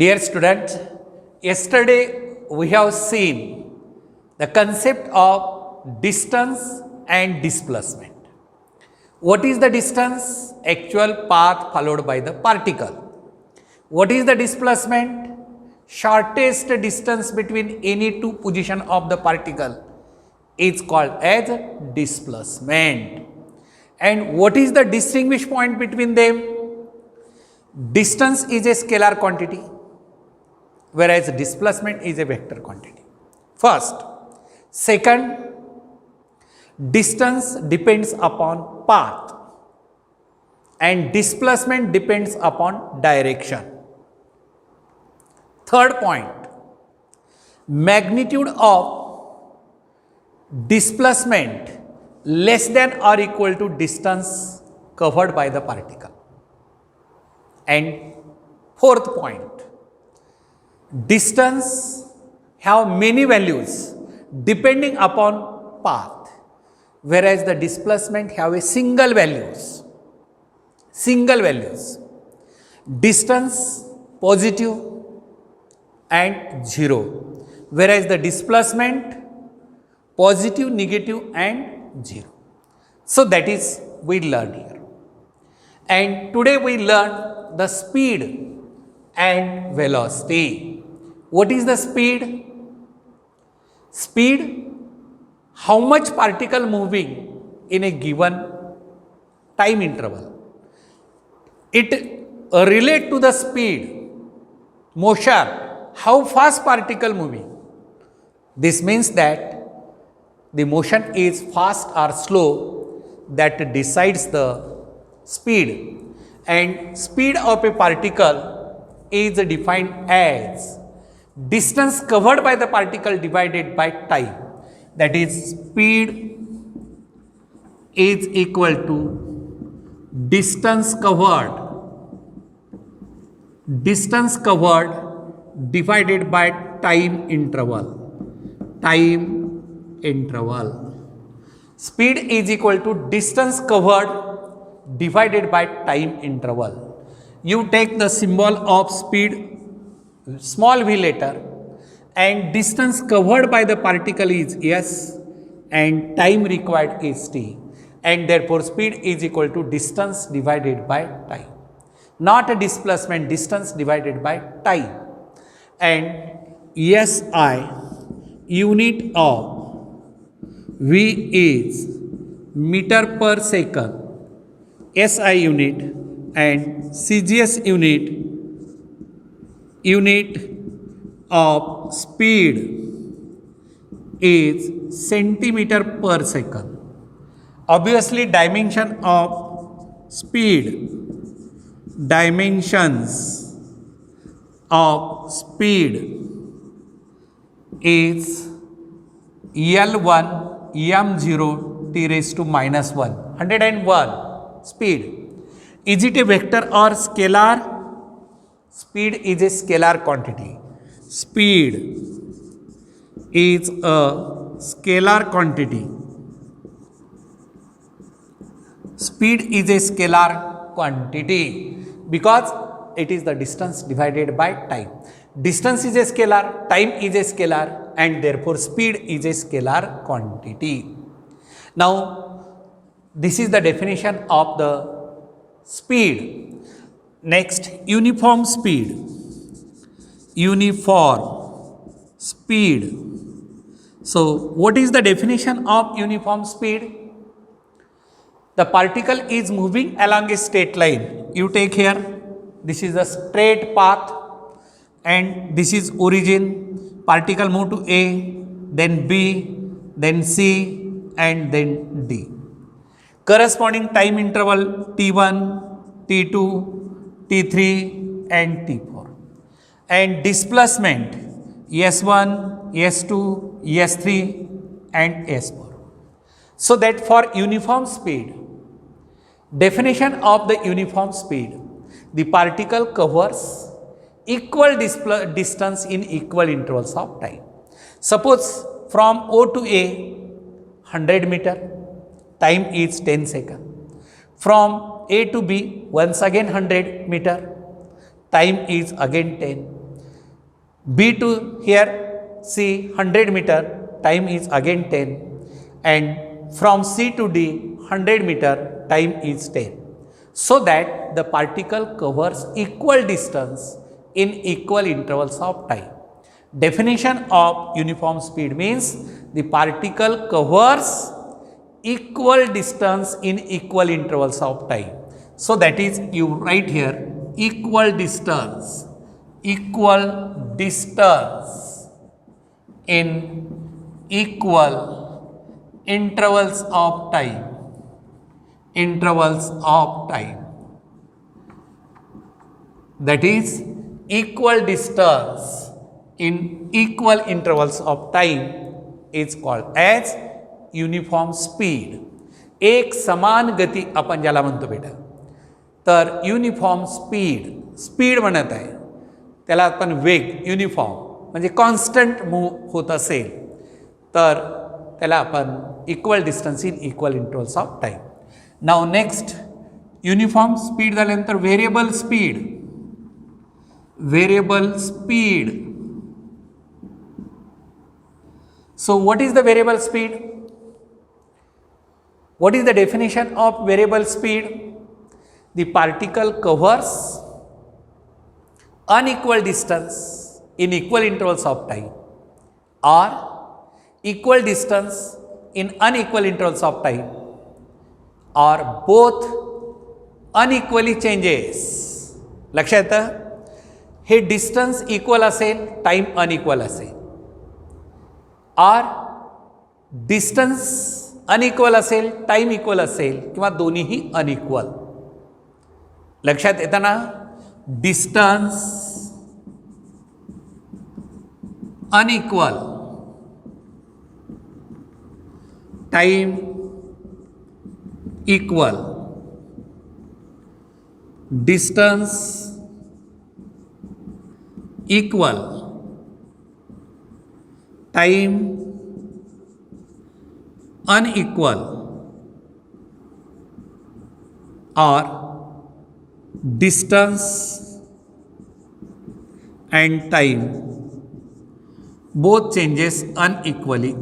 Dear students, yesterday we have seen the concept of distance and displacement. What is the distance? Actual path followed by the particle. What is the displacement? Shortest distance between any two positions of the particle is called as displacement. And what is the distinguish point between them? Distance is a scalar quantity, whereas displacement is a vector quantity. First. Second, distance depends upon path and displacement depends upon direction. Third point, magnitude of displacement less than or equal to distance covered by the particle. And fourth point, distance have many values depending upon path, whereas the displacement have a single values. Distance positive and 0, whereas the displacement positive, negative and 0. So that is we learn here. And today we learn the speed and velocity. What is the speed? Speed, how much particle moving in a given time interval. It relate to the speed, motion, how fast particle moving. This means that the motion is fast or slow that decides the speed, and speed of a particle is defined as distance covered by the particle divided by time. That is, speed is equal to distance covered divided by time interval. Speed is equal to distance covered divided by time interval. You take the symbol of speed, small v letter, and distance covered by the particle is s and time required is t, and therefore speed is equal to distance divided by time, not a displacement, distance divided by time. And SI, unit of V is meter per second, SI unit, and CGS unit of speed is centimeter per second. Obviously, dimensions of speed is L1 M0 T raised to minus 1, 101 speed. Is it a vector or scalar? Speed is a scalar quantity. Speed is a scalar quantity. Speed is a scalar quantity because it is the distance divided by time. Distance is a scalar, time is a scalar, and therefore speed is a scalar quantity. Now, this is the definition of the speed. Next, uniform speed. So, what is the definition of uniform speed? The particle is moving along a straight line. You take here, this is a straight path and this is origin. Particle move to A, then B, then C and then D. Corresponding time interval T1, T2, T3 and T4. And displacement S1, S2, S3 and S4. So that for uniform speed, definition of the uniform speed, the particle covers equal distance in equal intervals of time. Suppose from O to A 100 meter, time is 10 seconds. From A to B, once again 100 meter, time is again 10. B to here C 100 meter, time is again 10, and from C to D 100 meter, time is 10. So that the particle covers equal distance in equal intervals of time. Definition of uniform speed means the particle covers equal distance in equal intervals of time. So that is, you write here equal distance in equal intervals of time. That is, equal distance in equal intervals of time is called as uniform speed. एक समान गती आपण ज्याला म्हणतो बेटा, तर uniform speed म्हणत आहे त्याला आपण वेग, युनिफॉर्म म्हणजे कॉन्स्टंट मूव्ह होत असेल तर त्याला आपण equal distance in equal intervals of time. Now next, uniform speed झाल्यानंतर variable speed. So what is the variable speed? What is the definition of variable speed? The particle covers unequal distance in equal intervals of time, or equal distance in unequal intervals of time, or both unequally changes. लक्षात येतं, हे distance equal असेल, time unequal असेल, और distance unequal असेल, time equal असेल, किंवा दोन्हीही अनइक्वल. लक्षात येतं ना, distance unequal, time equal. Distance equal, time unequal, or distance and time both changes unequally.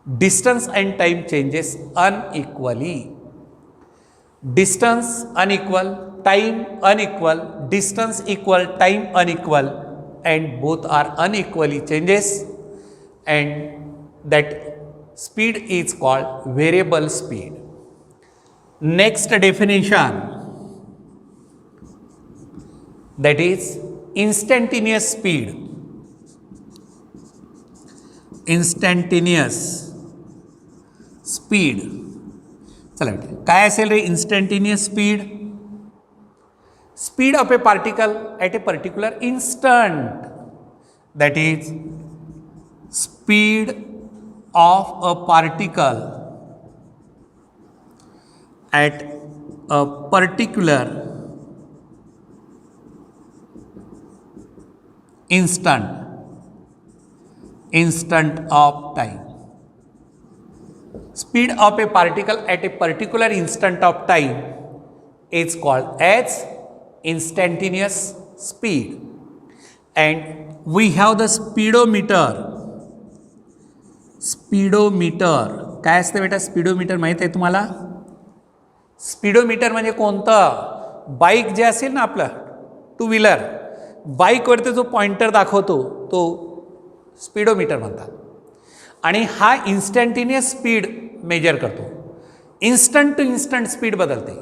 Distance and time changes unequally. Distance unequal, time unequal, distance equal, time unequal, and both are unequally changes, and that speed is called variable speed. Next definition, that is instantaneous speed. चला बेटा, काय असेल रे instantaneous speed? Speed of a particle at a particular instant, that is speed of a particle at a particular instant of time. Speed of a particle at a particular instant of time is called as instantaneous speed. And we have the speedometer. काय असतं बेटा speedometer? माहीत आहे तुम्हाला? Speedometer म्हणजे कोणतं? Bike जे असेल ना आपलं टू व्हीलर, बाईकवरती जो पॉइंटर दाखवतो तो स्पीडोमीटर म्हणतात. आणि हा इन्स्टंटेनियस स्पीड मेजर करतो. इन्स्टंट टू इन्स्टंट स्पीड बदलते.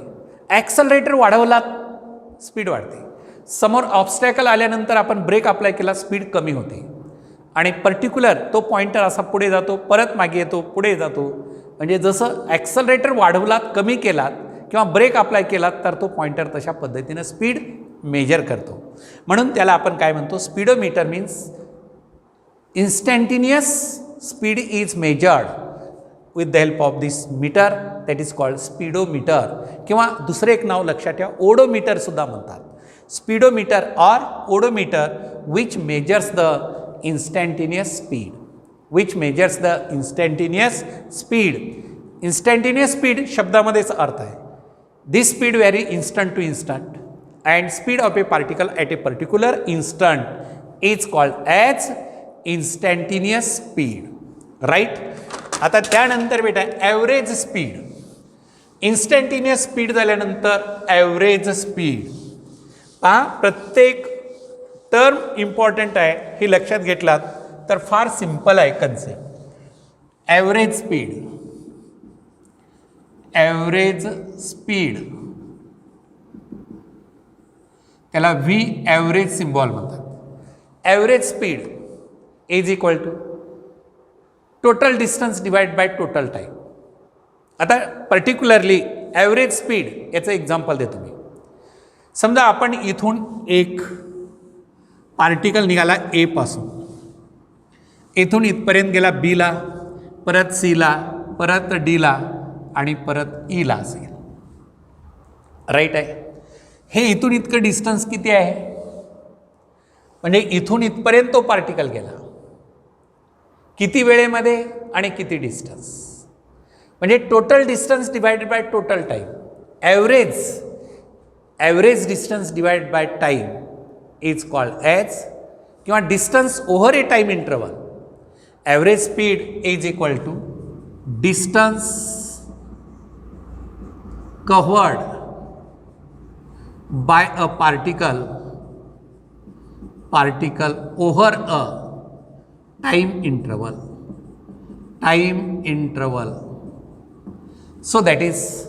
ॲक्सलरेटर वाढवलात स्पीड वाढते, समोर ऑब्स्टॅकल आल्यानंतर आपण ब्रेक अप्लाय केला स्पीड कमी होते. आणि पर्टिक्युलर तो पॉइंटर असा पुढे जातो, परत मागे येतो, पुढे जातो. म्हणजे जसं ॲक्सलरेटर वाढवलात, कमी केलात किंवा ब्रेक अप्लाय केलात तर तो पॉइंटर तशा पद्धतीनं स्पीड मेजर करतो. म्हणून त्याला आपण काय म्हणतो? Speedometer means instantaneous speed is measured with the help of this meter, that is called speedometer. किंवा दुसरं एक नाव लक्षात ठेवा, ओडोमीटर सुद्धा म्हणतात. स्पीडोमीटर और odometer which measures the instantaneous speed. Instantaneous speed शब्दामध्येच अर्थ आहे. This speed vary instant to instant and speed of a particle at a particular instant is called as instantaneous speed. Right. आता त्यानंतर बेटा average speed. Instantaneous speed झाल्यानंतर average speed. पहा प्रत्येक term important आहे, हे लक्षात घेतलात तर फार सिंपल आहे concept. Average speed, average speed त्याला व्ही ॲव्हरेज सिम्बॉल म्हणतात. Average speed is equal to total distance divide by total time. आता पर्टिक्युलरली ॲव्हरेज स्पीड याचं एक्झाम्पल देतो मी. समजा आपण इथून एक पार्टिकल निघाला ए पासून, इथून इथपर्यंत गेला बीला, परत सीला, परत डीला आणि परत ईला असेल. राईट आहे. हे इथून इतकं डिस्टन्स किती आहे, म्हणजे इथून इथपर्यंत तो पार्टिकल गेला किती वेळेमध्ये आणि किती डिस्टन्स, म्हणजे total distance divided by total time. Average distance divide by time is called as, किंवा distance over a time interval. Average speed is equal to distance covered by a particle over a time interval. So that is,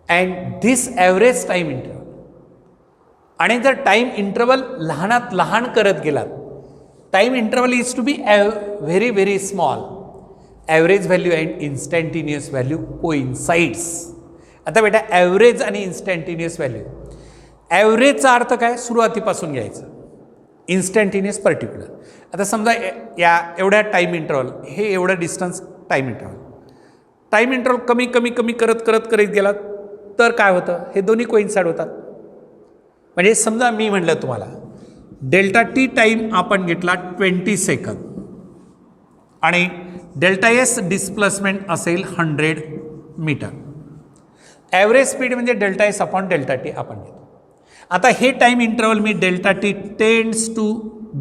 and this average time interval. आणि जर time interval लहानात लहान करत गेलात, time interval is to be very very small. Average value and instantaneous value coincides. आता बेटा average आणि instantaneous value, ॲव्हरेजचा अर्थ काय, सुरुवातीपासून घ्यायचं, इन्स्टंटेनियस पर्टिक्युलर. आता समजा या एवढ्या टाईम इंटरवल, हे एवढं डिस्टन्स टाईम इंटरवल कमी कमी कमी करत करत करत गेला तर काय होतं, हे दोन्ही कोइन्साइड होतात. म्हणजे समजा मी म्हटलं तुम्हाला डेल्टा टी टाईम आपण घेतला 20 सेकंद आणि डेल्टा एस डिस्प्लेसमेंट असेल 100 मीटर. ॲव्हरेज स्पीड म्हणजे delta S upon delta T आपण घेतो. आता हे टाईम इंटरवल मी डेल्टा टी टेंड्स टू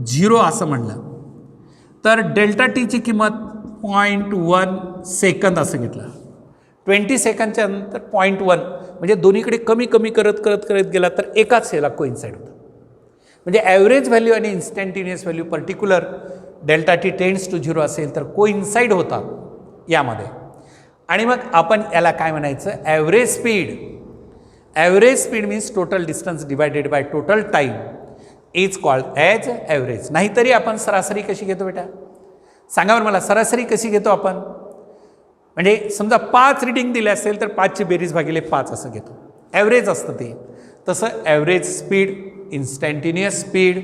0 असं म्हणलं तर डेल्टा टीची किंमत 0.1 सेकंद असं घेतलं. 20 सेकंदच्या नंतर 0.1 म्हणजे दोन्हीकडे कमी कमी करत करत करत गेला तर एकाच याला कोइन्साइड होतं. म्हणजे ॲव्हरेज व्हॅल्यू आणि instantaneous value particular delta T tends to 0 असेल तर कोइन्साइड होतात यामध्ये. आणि मग आपण याला काय म्हणायचं, average speed. Average speed means total distance divided by total time is called as average. नाहीतरी आपण सरासरी कशी घेतो बेटा, सांगा बरं मला, सरासरी कशी घेतो आपण. म्हणजे समजा 5 रिडिंग दिले असेल तर 5ची बेरीज भागिले 5 असं घेतो, ॲव्हरेज असतं ते. तसं ॲव्हरेज स्पीड, इन्स्टंटेनियस स्पीड,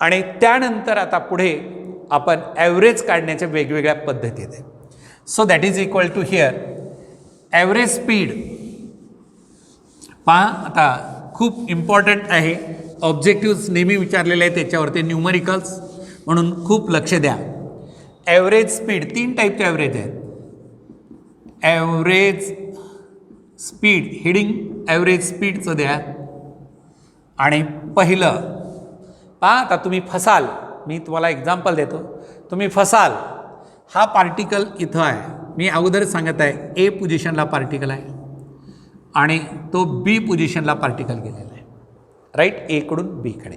आणि त्यानंतर आता पुढे आपण ॲव्हरेज काढण्याच्या वेगवेगळ्या पद्धती आहेत. So that is equal to here average speed. पहा आता खूप इम्पॉर्टंट आहे, ऑब्जेक्टिव्स नेहमी विचारलेले आहेत त्याच्यावरती न्यूमरिकल्स, म्हणून खूप लक्ष द्या. ॲव्हरेज स्पीड 3 टाईपचे ॲव्हरेज आहेत. ॲव्हरेज स्पीड, हेडिंग ॲव्हरेज स्पीडचं द्या. आणि पहिलं पहा, आता तुम्ही फसाल, मी तुम्हाला एक्झाम्पल देतो, तुम्ही फसाल. हा पार्टिकल इथं आहे, मी अगोदर सांगत आहे ए पोझिशनला पार्टिकल आहे आणि तो बी पोझिशनला पार्टिकल गेलेला आहे. राईट, एकडून बीकडे.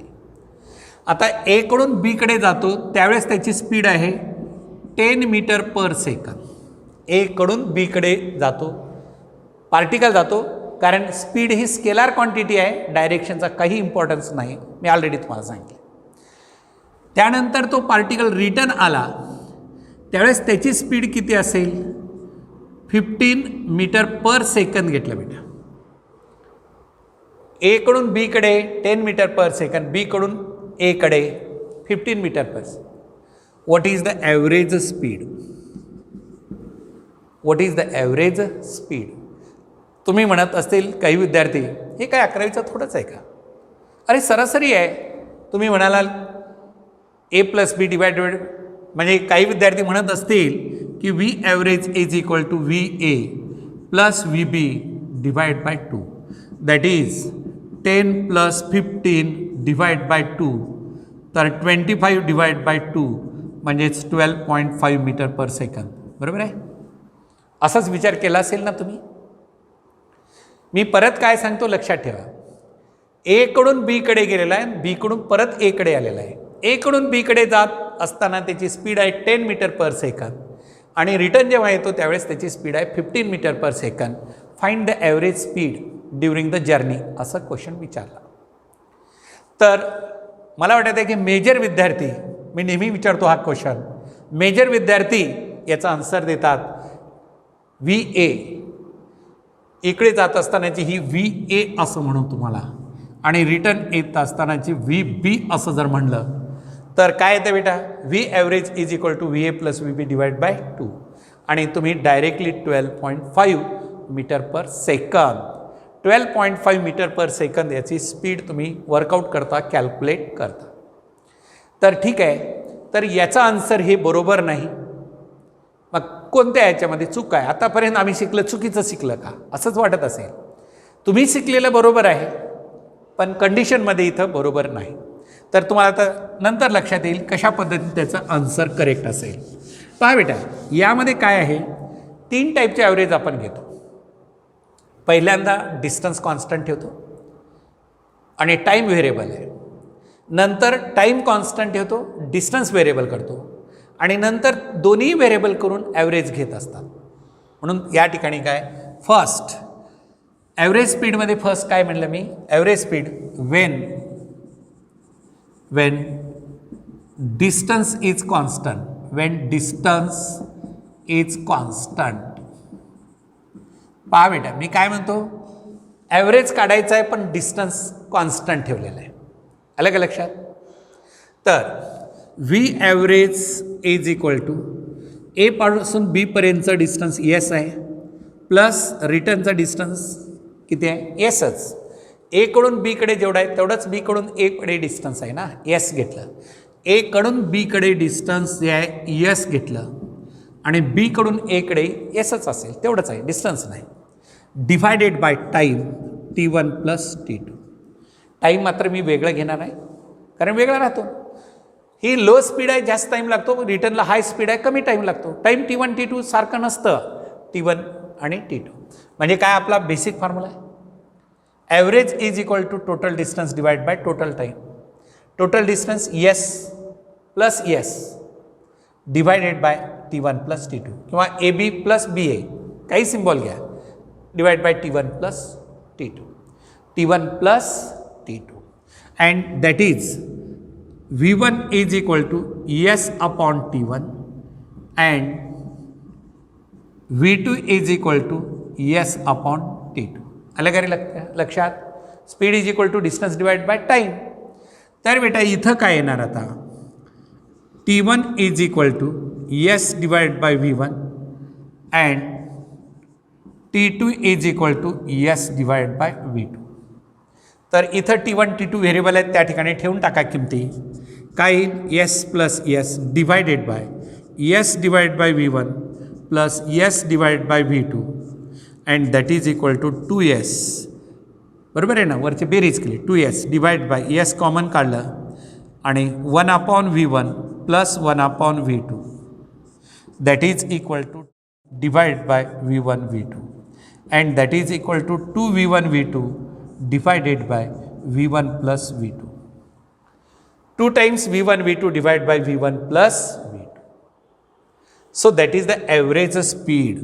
आता एकडून बीकडे जातो त्यावेळेस त्याची स्पीड आहे 10 मीटर पर सेकंद. एकडून बीकडे जातो पार्टिकल जातो, कारण स्पीड ही स्केलार क्वांटिटी आहे, डायरेक्शनचा काही इम्पॉर्टन्स नाही, मी ऑलरेडी तुम्हाला सांगितलं. त्यानंतर तो पार्टिकल रिटर्न आला त्यावेळेस त्याची स्पीड किती असेल, 15 मीटर पर सेकंद घेतलं बेटा. एकडून बीकडे 10 मीटर पर सेकंद, बीकडून एकडे 15 meter per second. What is the average speed, what is the average speed. तुम्ही म्हणत असतील काही विद्यार्थी, हे काय 11वीचं थोडंच आहे का, अरे सरासरी आहे. तुम्ही म्हणालाल ए प्लस बी डिवायडेड, म्हणजे काही विद्यार्थी म्हणत असतील की V average is equal to V A plus V B divide by 2. That is 10 plus 15 divide by 2, तर 25 डिवाइड बाय 2 म्हणजेच 12.5 मीटर पर सेकंद. बरोबर आहे. असाच विचार केला असेल ना तुम्ही. मी परत काय सांगतो लक्षात ठेवा. ए कडून बी कडे गेलेला आहे, बी कडून परत ए कडे आलेला आहे. ए कडून बी कडे जात असताना त्याची स्पीड आहे 10 मीटर पर सेकंद आणि रिटर्न जेव्हा येतो त्यावेळेस त्याची स्पीड आहे 15 meter per second. Find the average speed during the journey, असं क्वेश्चन विचारला. तर मला वाटतं आहे की मेजर विद्यार्थी, मी नेहमी विचारतो हा क्वेश्चन, मेजर विद्यार्थी याचा आन्सर देतात व्ही ए. इकडे जात असतानाची ही व्ही ए असं म्हणू तुम्हाला, आणि रिटर्न येत असतानाची व्ही बी असं जर म्हणलं तर काय येतं बेटा, V average is equal to V A plus V B divide by 2, आणि तुम्ही directly 12.5 meter per second, 12.5 meter per second याची स्पीड तुम्ही वर्कआउट करता, कॅल्क्युलेट करता. तर ठीक आहे, तर याचा आन्सर हे बरोबर नाही. मग कोणत्या याच्यामध्ये चूक आहे? आतापर्यंत आम्ही शिकलं चुकीचं शिकलं का असंच वाटत असेल. तुम्ही शिकलेलं बरोबर आहे पण कंडिशनमध्ये इथं बरोबर नाही. तर तुम्हाला आता नंतर लक्षात येईल कशा पद्धतीने त्याचं आन्सर करेक्ट असेल. पहा बेटा, यामध्ये काय आहे, 3 टाईपचे ॲव्हरेज आपण घेतो. पहिल्यांदा डिस्टन्स कॉन्स्टंट ठेवतो आणि टाईम व्हेरिएबल आहे. नंतर टाईम कॉन्स्टंट ठेवतो, डिस्टन्स व्हेरिएबल करतो, आणि नंतर दोन्ही व्हेरिएबल करून ॲव्हरेज घेत असतात. म्हणून या ठिकाणी काय, फर्स्ट ॲव्हरेज स्पीडमध्ये फर्स्ट काय म्हणलं मी, average speed when distance is constant, when distance is constant. पहा बेटा, मी काय म्हणतो, ॲव्हरेज काढायचं आहे पण डिस्टन्स कॉन्स्टंट ठेवलेलं आहे. आलं का लक्षात? तर V average is equal to A पासून बी पर्यंतचं डिस्टन्स एस आहे, प्लस रिटर्नचं डिस्टन्स किती आहे, एसच. ए कडून बी कडे जेवढं आहे तेवढंच बी कडून ए कडे डिस्टन्स आहे ना, एस घेतलं. ए कडून बी कडे डिस्टन्स जे आहे एस घेतलं, आणि बी कडून ए कडे एसच असेल, तेवढंच आहे, डिस्टन्स नाही. Divided by time T1 plus T2. Time मात्र मी वेगळं घेणार आहे कारण वेगळा राहतो. ही लो स्पीड आहे, जास्त टाईम लागतो, रिटर्नला हाय स्पीड आहे, कमी टाईम लागतो. टाईम T1 T2 सारखं नसतं, T1 आणि T2. म्हणजे काय आपला बेसिक फॉर्म्युला आहे, average is equal to total distance divide by total time. Total distance S plus S divided by T1 plus T2, किंवा ए बी प्लस बी ए, काही सिम्बॉल घ्या, divide by T1 plus T2, T1 plus T2, and that is V1 is equal to S upon T1 and V2 is equal to S upon T2. आलं का रे लक्षात? Speed is equal to distance divide by time. तर बेटा इथं काय येणार आता, T1 is equal to S divide by V1 and T2 is equal to S divide by V2. तर इथं T1 T2 व्हेरिएबल आहेत, त्या ठिकाणी ठेवून टाका किमती. काय येईल, S plus S divided by S divide by V1 plus S divide by V2 and that is equal to 2s. बरोबर आहे ना, वरची बेरीज केली, 2s divide by S common काढलं आणि 1 upon V1 plus 1 upon V2 that is equal to divide by V1 V2 and that is equal to 2V1 V2 divided by V1 plus V2. 2 times V1 V2 divided by V1 plus V2. So that is the average speed.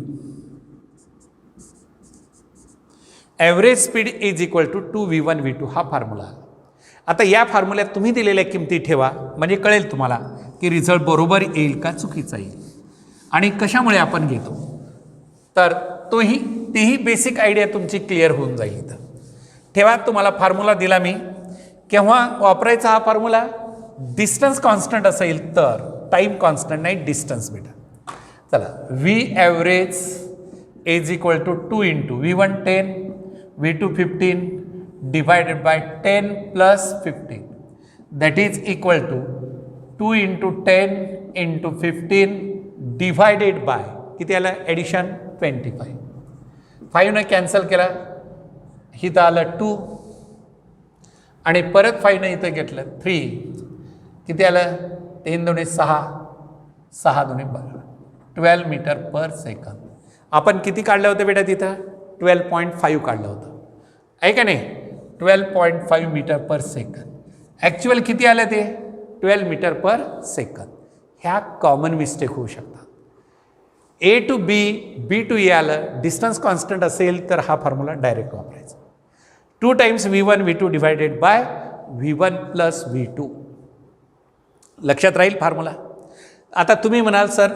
Average speed is equal to 2V1 V2 हा formula. आता या फॉर्म्युल्यात तुम्ही दिलेल्या किमती ठेवा, म्हणजे कळेल तुम्हाला की रिझल्ट बरोबर येईल का चुकीचा येईल आणि कशामुळे आपण घेतो. तर तीही बेसिक आयडिया तुमची क्लिअर होऊन जाईल. इथं ठेवा, तुम्हाला फॉर्म्युला दिला मी, केव्हा वापरायचा हा फॉर्म्युला, डिस्टन्स कॉन्स्टंट असेल तर, टाईम कॉन्स्टंट नाही, डिस्टन्स बेटा. चला, V average is equal to 2 into V1 10 V2 15 divided by 10 plus 15 that is equal to 2 into 10 into 15 divided by किती आलं ॲडिशन 25. 5 ने कॅन्सल केला, इथं आलं 2 आणि परत 5 इथं घेतलं 3 किती आलं 3 दुणे 6 6 दुणे 12 12 मीटर पर सेकंद. आपण किती काढलं होतं बेटा तिथं 12.5 काढलं होतं आहे का नाही 12.5 मीटर पर सेकंद. ॲक्च्युअल किती आलं ते 12 मीटर पर सेकंद. ह्या कॉमन मिस्टेक होऊ शकतात. ए टू बी बी टू ए आलं डिस्टन्स कॉन्स्टंट असेल तर हा फॉर्म्युला डायरेक्ट वापरायचा 2 times V1 V2 divided by V1 plus V2. लक्षात राहील फॉर्म्युला. आता तुम्ही म्हणाल सर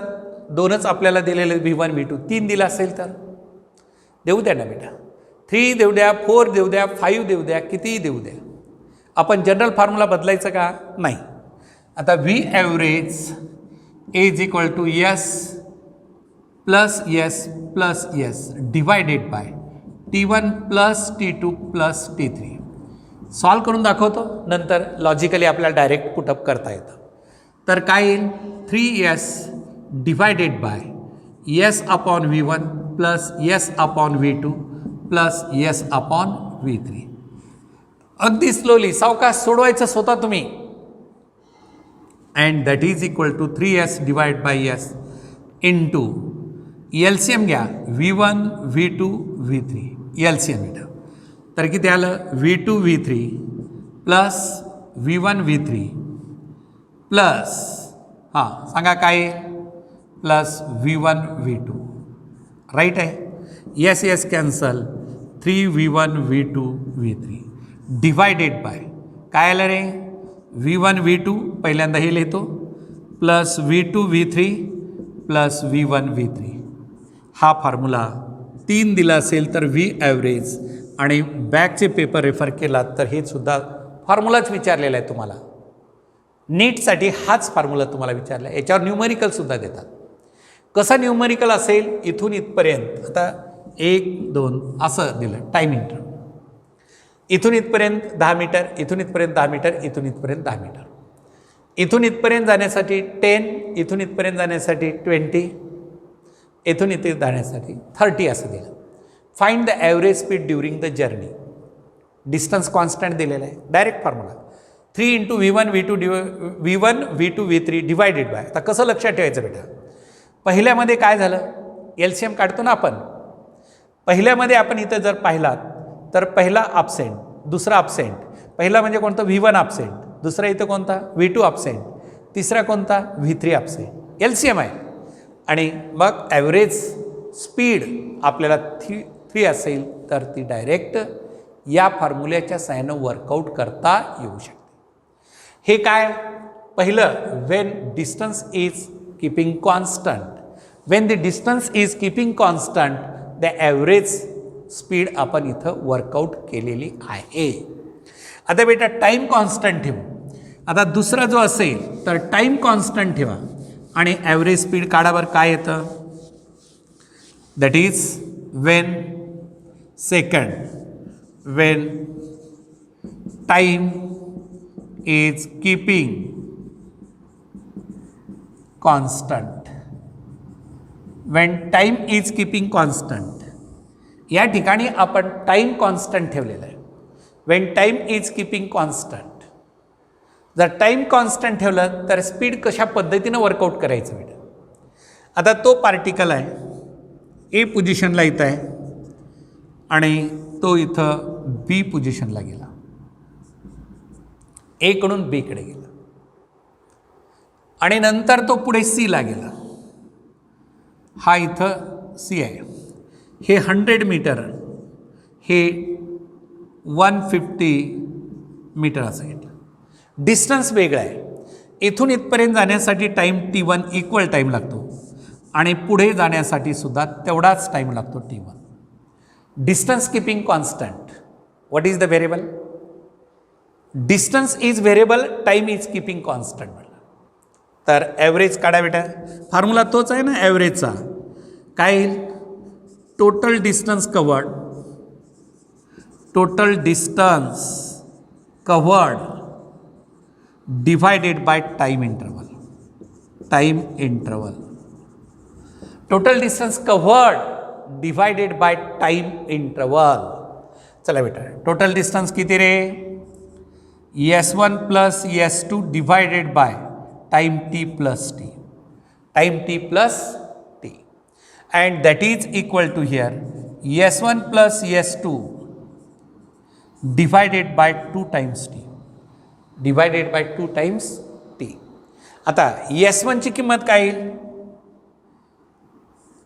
2च आपल्याला दिलेले V1 V2 3 दिला असेल तर देऊ द्या ना बेटा 3 देऊ द्या 4 देऊ द्या 5 देऊ द्या कितीही देऊ द्या. आपण जनरल फॉर्म्युला बदलायचं का नाही. आता V average is equal to S plus S divided by T1 plus T2 plus T3. Solve करून दाखवतो नंतर लॉजिकली आपल्याला डायरेक्ट पुटअप करता येतं. तर काय येईल 3S divided by S upon V1 plus S upon V2 plus S upon V3. अगदी स्लोली सावकाश सोडवायचं स्वतः तुम्ही. And that is equal to 3S divide by S into LCM घ्या V1 V2 V3 LCM इथं तर किती आलं V2 V3 plus V1 V3 plus हां सांगा काय प्लस V1 V2 राईट आहे. S cancel 3V1 V2 V3 divided by काय आलं रे V1 V2 पहिल्यांदा हे लिहितो plus V2 V3 plus V1 V3. हा फॉर्म्युला 3 दिला असेल तर V ॲव्हरेज आणि बॅकचे पेपर रेफर केला तर हे सुद्धा फॉर्म्युलाच विचारलेला आहे तुम्हाला. नीटसाठी हाच फॉर्म्युला तुम्हाला विचारला आहे. याच्यावर न्यूमरिकलसुद्धा देतात. कसा न्यूमरिकल असेल इथून इथपर्यंत आता 1 2 असं दिलं टाईम इंटरव्हल. इथून इथपर्यंत 10 मीटर इथून इथपर्यंत 10 मीटर इथून इथपर्यंत 10 मीटर. इथून इथपर्यंत जाण्यासाठी 10 इथून इथपर्यंत जाण्यासाठी 20 इथून इथे जाण्यासाठी 30 असं दिलं. Find the average speed during the journey. Distance constant दिलेला आहे direct formula 3 into V1 V2 V3 divided by. आता कसं लक्षात ठेवायचं बेटा पहिल्यामध्ये काय झालं LCM काढतो ना आपण. पहिल्यामध्ये आपण इथं जर पाहिलात तर पहिला ॲब्सेंट दुसरा ॲब्सेंट. पहिला म्हणजे कोणतं V1 ॲब्सेंट दुसरा इथं कोणता V2 ॲब्सेंट तिसरा कोणता V3 ॲब्सेंट LCM आहे. आणि मग ॲव्हरेज स्पीड आपल्याला 3 असेल तर ती डायरेक्ट या फॉर्म्युल्याच्या साहाय्यानं वर्कआउट करता येऊ शकते. हे काय पहिलं Wien distance is keeping constant. Wien the distance is keeping constant the average speed आपण इथं वर्कआउट केलेली आहे. आता बेटा टाईम कॉन्स्टंट ठेवू. आता दुसरा जो असेल तर टाईम कॉन्स्टंट ठेवा आणि ॲव्हरेज स्पीड काढावर काय येतं that is Wien time is keeping constant. Wien time is keeping constant या ठिकाणी आपण टाईम कॉन्स्टंट ठेवलेला आहे. Wien time is keeping constant जर टाईम कॉन्स्टंट ठेवलं तर स्पीड कशा पद्धतीनं वर्कआउट करायचं बेटा. आता तो पार्टिकल आहे ए पोझिशनला इथं आहे आणि तो इथं बी पोझिशनला गेला. एकडून बीकडे गेला आणि नंतर तो पुढे सीला गेला. हा इथं सी आहे. हे 100 मीटर हे 150 मीटर असेल. डिस्टन्स वेगळा आहे. इथून इथपर्यंत जाण्यासाठी टाईम T1 इक्वल टाईम लागतो आणि पुढे जाण्यासाठी सुद्धा तेवढाच टाईम लागतो T1. Distance keeping constant. What is the variable distance is variable time is keeping constant म्हटलं तर ॲव्हरेज काढा बेटा. फॉर्म्युला तोच आहे ना ॲव्हरेजचा. काय येईल total distance covered divided by time interval. Total distance covered divided by time interval. चला बेटा टोटल डिस्टन्स किती रे S1 plus S2 divided by time t plus t. Time t plus t. And that is equal to here S1 plus S2 divided by 2 times t. Divided by 2 times t. आता S1 ची किंमत काय येईल?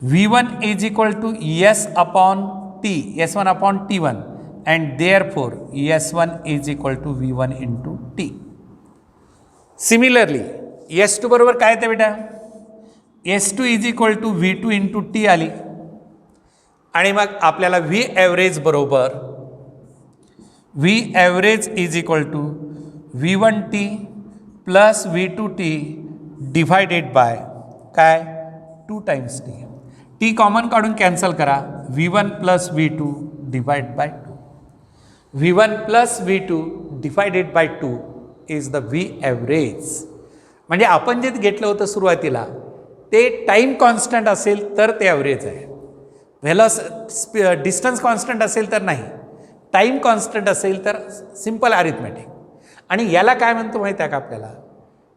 V1 is equal to S upon T, S1 upon T1 and therefore S1 is equal to V1 into T. Similarly, S2 बरोबर काय येते बेटा? S2 is equal to V2 into T आली आणि मग आपल्याला V average बरोबर V average is equal to V1T plus V2T divided by काय 2 times T. T कॉमन काढून कॅन्सल करा. V1 plus V2 divided by 2. V1 plus V2 divided by 2 is the V average. म्हणजे आपण जे घेतलं होतं सुरुवातीला ते टाईम कॉन्स्टंट असेल तर ते ॲव्हरेज आहे. डिस्टन्स कॉन्स्टंट असेल तर नाही. टाईम कॉन्स्टंट असेल तर सिम्पल अरिथमॅटिक. आणि याला काय म्हणतो माहिती आहे का आपल्याला?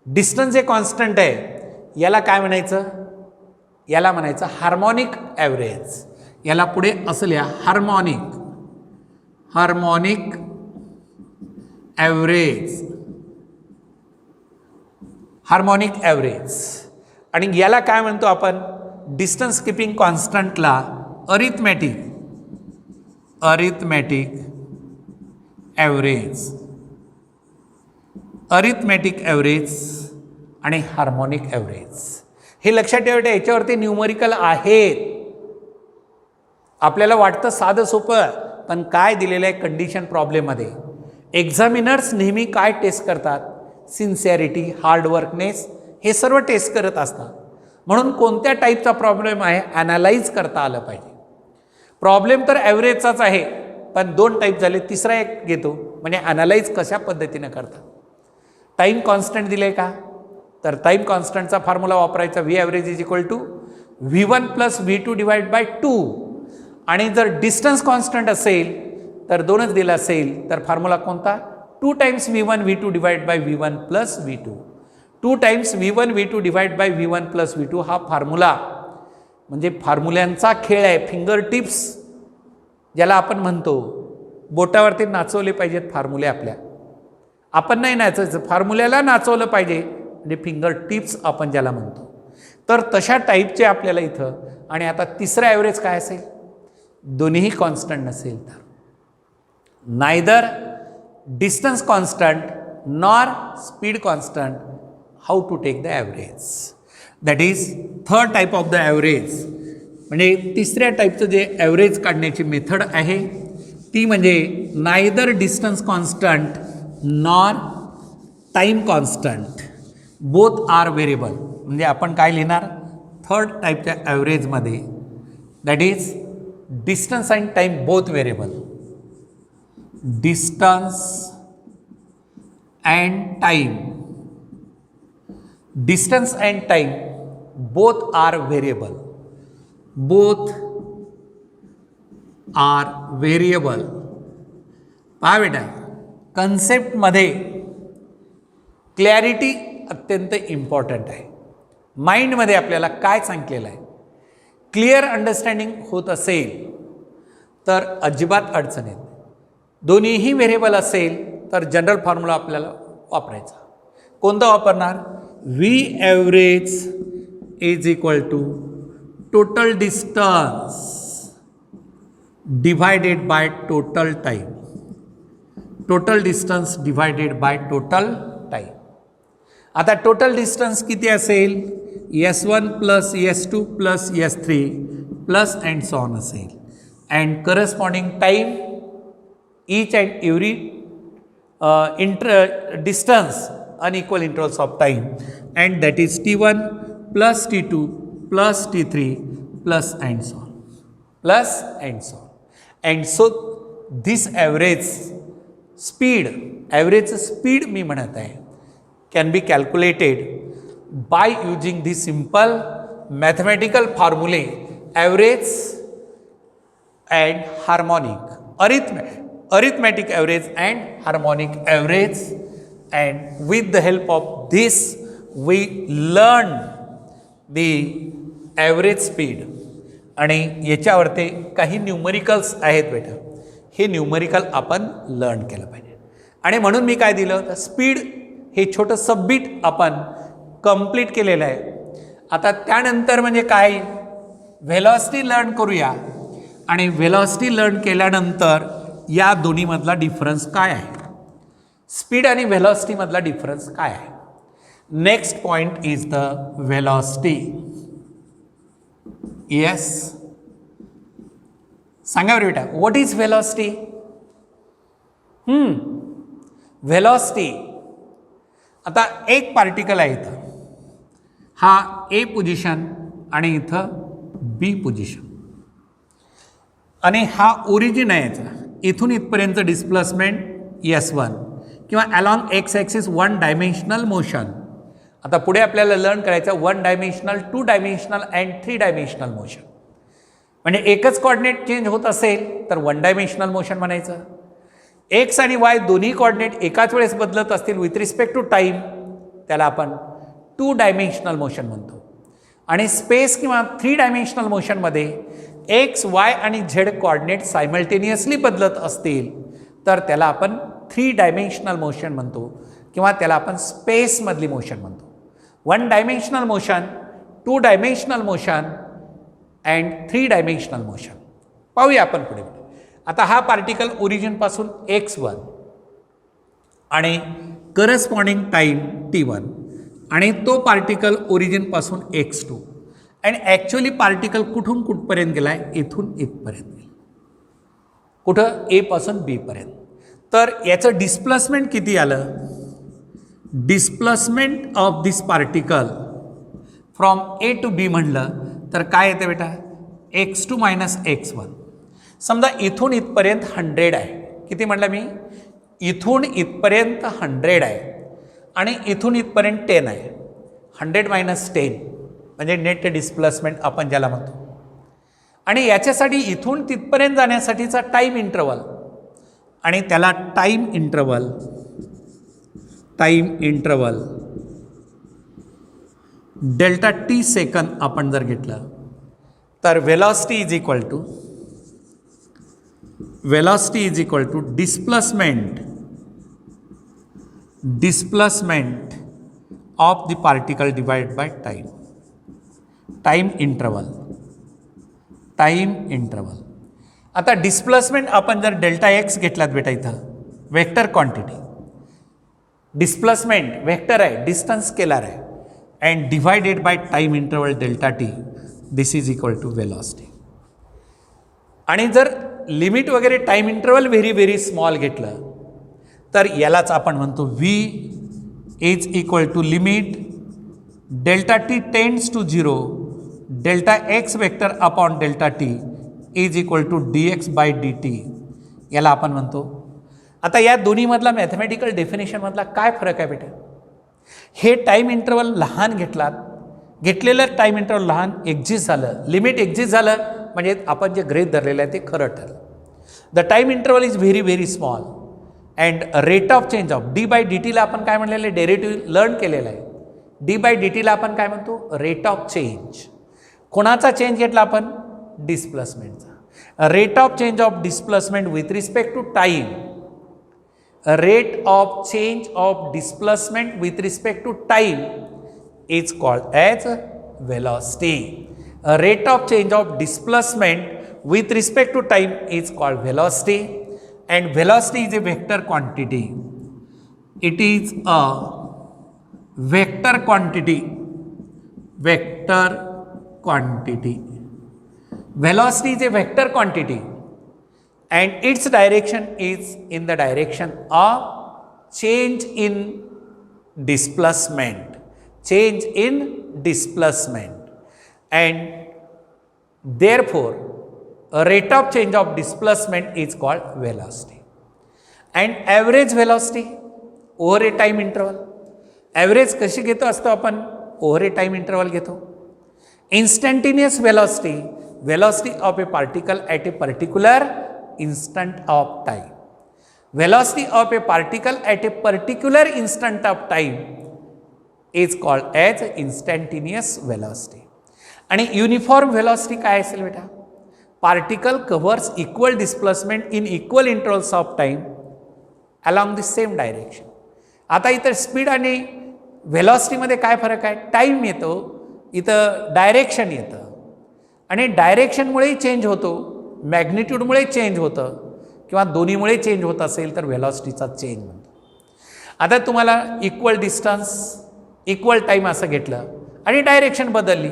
डिस्टन्स जे कॉन्स्टंट आहे याला काय म्हणायचं? याला म्हणायचं हार्मोनिक ॲव्हरेज. याला पुढे असं लिहा हार्मोनिक ॲव्हरेज. Harmonic average. आणि याला काय म्हणतो आपण? डिस्टन्स किपिंग कॉन्स्टंटला अरिथमॅटिक ॲव्हरेज. अरिथमॅटिक ॲव्हरेज आणि हार्मोनिक ॲव्हरेज. हे लक्षात ठेवायचं. याच्यावरती न्यूमरिकल आहेत. आपल्याला वाटतं साधं सोपं, पण काय दिलेलं आहे कंडिशन प्रॉब्लेममध्ये? एक्झामिनर्स नेहमी काय टेस्ट करतात? सिन्सिअरिटी, हार्डवर्कनेस हे सर्व टेस्ट करत असतात. म्हणून कोणत्या टाईपचा प्रॉब्लेम आहे ॲनालाइज करता आलं पाहिजे. प्रॉब्लेम तर ॲव्हरेजचाच आहे, पण 2 टाईप झाले, तिसरा एक घेतो म्हणजे ॲनालाइज कशा पद्धतीनं करतात. टाईम कॉन्स्टंट दिले का? तर टाईम कॉन्स्टंटचा फॉर्म्युला वापरायचा. V average is equal to V1 plus V2 divide by 2. आणि जर डिस्टन्स कॉन्स्टंट असेल तर 2च दिला असेल तर फॉर्म्युला कोणता? 2 times V1 V2 divide by V1 plus V2. 2 times V1 V2 divide by V1 plus V2 हा फॉर्म्युला म्हणजे फॉर्म्युल्यांचा खेळ आहे. फिंगर टिप्स ज्याला आपण म्हणतो. बोटावरती नाचवले पाहिजेत फॉर्म्युले आपल्या. आपण नाही नाचायचं, फॉर्म्युल्याला नाचवलं पाहिजे म्हणजे फिंगर टिप्स आपण ज्याला म्हणतो. तर तशा टाईपचे आपल्याला इथं. आणि आता तिसरा ॲव्हरेज काय असेल? दोन्हीही कॉन्स्टंट नसेल तर neither distance constant nor speed constant. How to take the average? That is third type of the average. म्हणजे तिसऱ्या टाईपचं जे ॲव्हरेज काढण्याची मेथड आहे ती म्हणजे neither distance constant nor time constant both are variable. म्हणजे आपण काय लिहिणार थर्ड टाईपच्या ॲव्हरेजमध्ये? That is distance and time both variable. Distance and time, distance and time both are variable. Both are variable. पहा बेटा, कन्सेप्टमध्ये क्लॅरिटी अत्यंत इम्पॉर्टंट आहे. माइंडमध्ये आपल्याला काय सांगितलेलं आहे क्लिअर अंडरस्टँडिंग होत असेल तर अजिबात अडचण येत. दोन्हीही व्हेरिएबल असेल तर जनरल फॉर्म्युला आपल्याला वापरायचा. कोणता वापरणार? V average is equal to total distance divided by total time. Total distance divided by total time. आता टोटल डिस्टन्स किती असेल? S1 plus S2 plus S3 plus and so on असेल. And corresponding time each and every distance unequal intervals of time, and that is T1 plus T2 plus T3 plus and so on, plus and so on. And so this average speed मी म्हणत आहे can be calculated by using the simple mathematical formulae average and harmonic. arithmetic average and harmonic average, and with the help of this we learn the average speed. आणि याच्यावरती काही numericals आहेत बेटा, हे numerical आपण learn केलं पाहिजे. आणि म्हणून मी काय दिलं तर स्पीड हे छोटं सबबिट आपण कंप्लीट केलेलं आहे. आता त्यानंतर म्हणजे काय, व्हेलॉसिटी लर्न करूया. आणि व्हेलॉसिटी लर्न केल्यानंतर या दोन्हीमधला डिफरन्स काय आहे, स्पीड आणि व्हेलॉसिटीमधला डिफरन्स काय आहे. Next point is the velocity. Yes, सांगा बरं बेटा, व्हॉट इज व्हेलॉसिटी. व्हेलॉसिटी, आता एक पार्टिकल आहे इथं, हा ए पोझिशन आणि इथं बी पोझिशन, आणि हा ओरिजिन आहे याचा, इथून इथपर्यंत डिस्प्लेसमेंट S1 किंवा along x axis one dimensional motion. आता पुढे आपल्याला लर्न करायचं one dimensional, two dimensional and three dimensional motion. म्हणजे एकच कॉर्डिनेट चेंज होत असेल तर वन डायमेन्शनल मोशन म्हणायचं. एक्स आणि वाय दोन्ही कॉर्डिनेट एकाच वेळेस बदलत असतील विथ रिस्पेक्ट टू टाईम, त्याला आपण टू डायमेन्शनल मोशन म्हणतो. आणि स्पेस किंवा थ्री डायमेन्शनल मोशनमध्ये एक्स, वाय आणि झेड कॉर्डिनेट सायमल्टेनियसली बदलत असतील तर त्याला आपण थ्री डायमेन्शनल मोशन म्हणतो किंवा त्याला आपण स्पेसमधली मोशन म्हणतो. One dimensional motion, two dimensional motion and three dimensional motion. पाहूया आपण पुढे. आता हा पार्टिकल ओरिजिनपासून x1 आणि करस्पॉन्डिंग टाईम t1, आणि तो पार्टिकल ओरिजिनपासून x2, आणि ॲक्च्युअली पार्टिकल कुठून कुठपर्यंत गेला आहे, इथून इथपर्यंत गेला. कुठं, ए पासून बी पर्यंत. तर याचं डिस्प्लेसमेंट किती आलं, displacement of this particle from A to B म्हणलं तर काय येते बेटा, x2 मायनस x1. समजा इथून इथपर्यंत 100 आहे, किती म्हटलं मी, इथून इथपर्यंत 100 आहे आणि इथून इथपर्यंत 10 आहे. 100 मायनस 10 म्हणजे नेट डिस्प्लेसमेंट आपण ज्याला म्हणतो. आणि याच्यासाठी इथून तिथपर्यंत जाण्यासाठीचा टाईम इंटरवल, आणि त्याला टाईम इंटरवल डेल्टा टी सेकंद आपण जर घेतलं तर velocity is equal to displacement of the particle divide by time interval. आता डिस्प्लेसमेंट आपण जर डेल्टा एक्स घेतलात बेटा, इथं वेक्टर क्वांटिटी, डिस्प्लेसमेंट वेक्टर आहे, डिस्टन्स स्केलर आहे, and divided by time interval delta T, this is equal to velocity. आणि जर लिमिट वगैरे टाइम इंटरवल व्हेरी स्मॉल घेतलं तर यालाच आपण म्हणतो v is equal to limit delta T tends to 0 delta X vector upon delta T is equal to dx by dt, याला आपण म्हणतो. आता या दोन्हीमधला मॅथमॅटिकल डेफिनेशनमधला काय फरक आहे बेटा, हे टाईम इंटरवल लहान घेतलेलं टाईम इंटरवल लहान एक्झिस्ट झालं, लिमिट एक्झिस्ट झालं म्हणजे आपण जे गृहीत धरलेलं आहे ते खरं ठरलं. The time interval is very small and rate of change of D by D टीला आपण काय म्हणलेलं आहे, डेरिव्हेटिव्ह लर्न केलेलं आहे. डी बाय डी टीला आपण काय म्हणतो, रेट ऑफ चेंज. कोणाचा चेंज घेतला आपण, डिस्प्लेसमेंटचा. Rate of change of displacement with respect to time, rate of change of displacement with respect to time is called as velocity. Rate of change of displacement with respect to time is called velocity, and velocity is a vector quantity. It is a vector quantity. Velocity is a vector quantity and its direction is in the direction of change in displacement. And therefore a rate of change of displacement is called velocity. And average velocity over a time interval, average कशी घेतो असतो आपण, over a time interval घेतो. Instantaneous velocity, velocity of a particle at a particular instant of time. velocity of a particle at a particular instant of time is called as instantaneous velocity. आणि uniform velocity काय असेल बेटा? Particle covers equal displacement in equal intervals of time along the same direction. आता इथं speed आणि व्हेलॉसिटीमध्ये काय फरक आहे? टाईम येतो, इथं डायरेक्शन येतं आणि डायरेक्शनमुळेही चेंज होतो, मॅग्निट्यूडमुळे चेंज होतं किंवा दोन्हीमुळे चेंज होत असेल तर व्हेलॉसिटीचा चेंज म्हणतो. आता तुम्हाला इक्वल डिस्टन्स इक्वल टाईम असं घेतलं आणि डायरेक्शन बदलली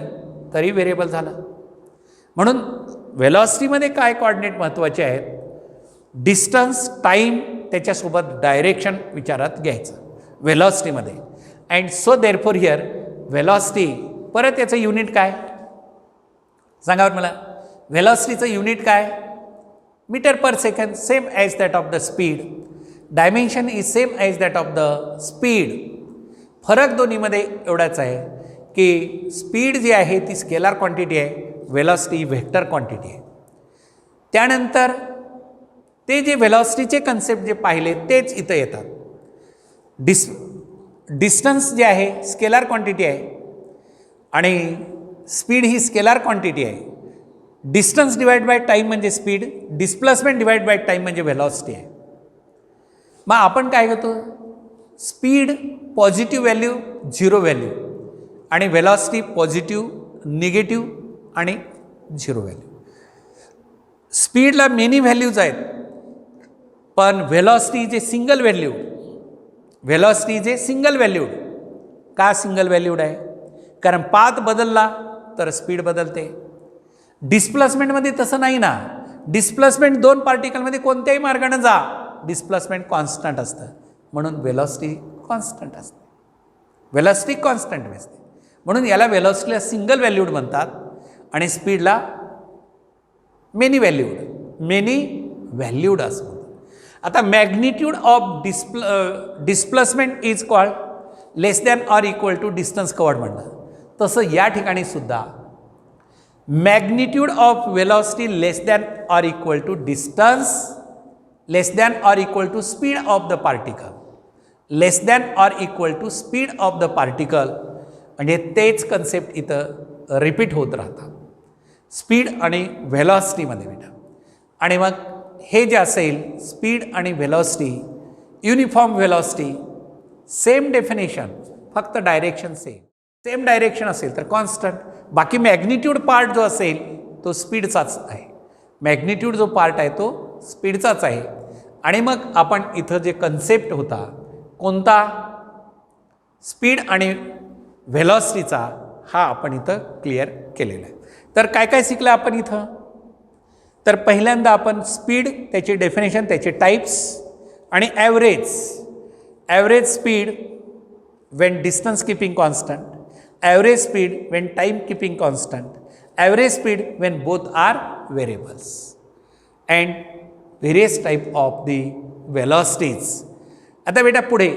तरी व्हेरिएबल झालं. म्हणून व्हेलॉसिटीमध्ये काय कॉर्डिनेट महत्त्वाचे आहेत? डिस्टन्स, टाईम, त्याच्यासोबत डायरेक्शन विचारात घ्यायचं व्हेलॉसिटीमध्ये. And so therefore here velocity, परत याचं युनिट काय सांगा मला? व्हेलॉसिटीचं युनिट काय? Metre per second, same as that of the speed. Dimension is same as that of the speed. फरक दोन्हीमध्ये एवढाच आहे की स्पीड जी आहे ती स्केलार क्वांटिटी आहे, व्हेलॉसिटी व्हेक्टर क्वांटिटी आहे. त्यानंतर ते जे व्हेलॉसिटीचे कन्सेप्ट जे पाहिले तेच इथं येतात. डिस्टन्स जे आहे स्केलार क्वांटिटी आहे आणि स्पीड ही स्केलार क्वांटिटी आहे. डिस्टन्स डिवाइड बाय टाईम म्हणजे speed, displacement divide by time म्हणजे व्हेलॉसिटी आहे. मग आपण काय घेतो? Speed positive value, zero value, आणि व्हेलॉसिटी पॉझिटिव्ह, निगेटिव्ह आणि झिरो व्हॅल्यू. स्पीडला मेनी व्हॅल्यूज आहेत, पण velocity is a single value. Velocity is a single valued. का सिंगल व्हॅल्यूड आहे? कारण पाथ बदलला तर स्पीड बदलते. डिस्प्लेसमेंटमध्ये तसं नाही ना. डिस्प्लेसमेंट दोन पार्टिकलमध्ये कोणत्याही मार्गाने जा, डिस्प्लेसमेंट कॉन्स्टंट असतं, म्हणून व्हेलॉसिटी कॉन्स्टंट असते. व्हेलॉसिटी कॉन्स्टंट असते म्हणून याला व्हेलॉसिटीला सिंगल व्हॅल्यूड म्हणतात आणि स्पीडला मेनी व्हॅल्यूड असं म्हणतात. आता magnitude of displacement is called less than or equal to distance covered म्हणतात. तसं या ठिकाणी सुद्धा magnitude of velocity less than or equal to distance less than or equal to speed of the particle, less than or equal to speed of the particle, म्हणजे तेच concept इथं repeat होत राहतात स्पीड आणि व्हेलॉसिटीमध्ये बेटा. आणि मग हे जे असेल स्पीड आणि velocity, uniform velocity, same definition, फक्त डायरेक्शन सेम डायरेक्शन असेल तर कॉन्स्टंट. बाकी मॅग्निट्यूड पार्ट जो असेल तो स्पीडचाच आहे. मॅग्निट्यूड जो पार्ट आहे तो स्पीडचाच आहे. आणि मग आपण इथं जे कन्सेप्ट होता कोणता? स्पीड आणि व्हेलॉसिटीचा, हा आपण इथं क्लिअर केलेला आहे. तर काय काय शिकलं आपण इथं? तर पहिल्यांदा आपण स्पीड, त्याची डेफिनेशन, त्याचे टाईप्स आणि average speed when distance keeping constant, average speed when time keeping constant, average speed when both are variables, and various type of the velocities. आता बेटा पुढे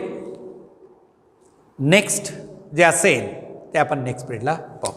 नेक्स्ट जे असेल ते आपण नेक्स्ट पिरियडला पाहू.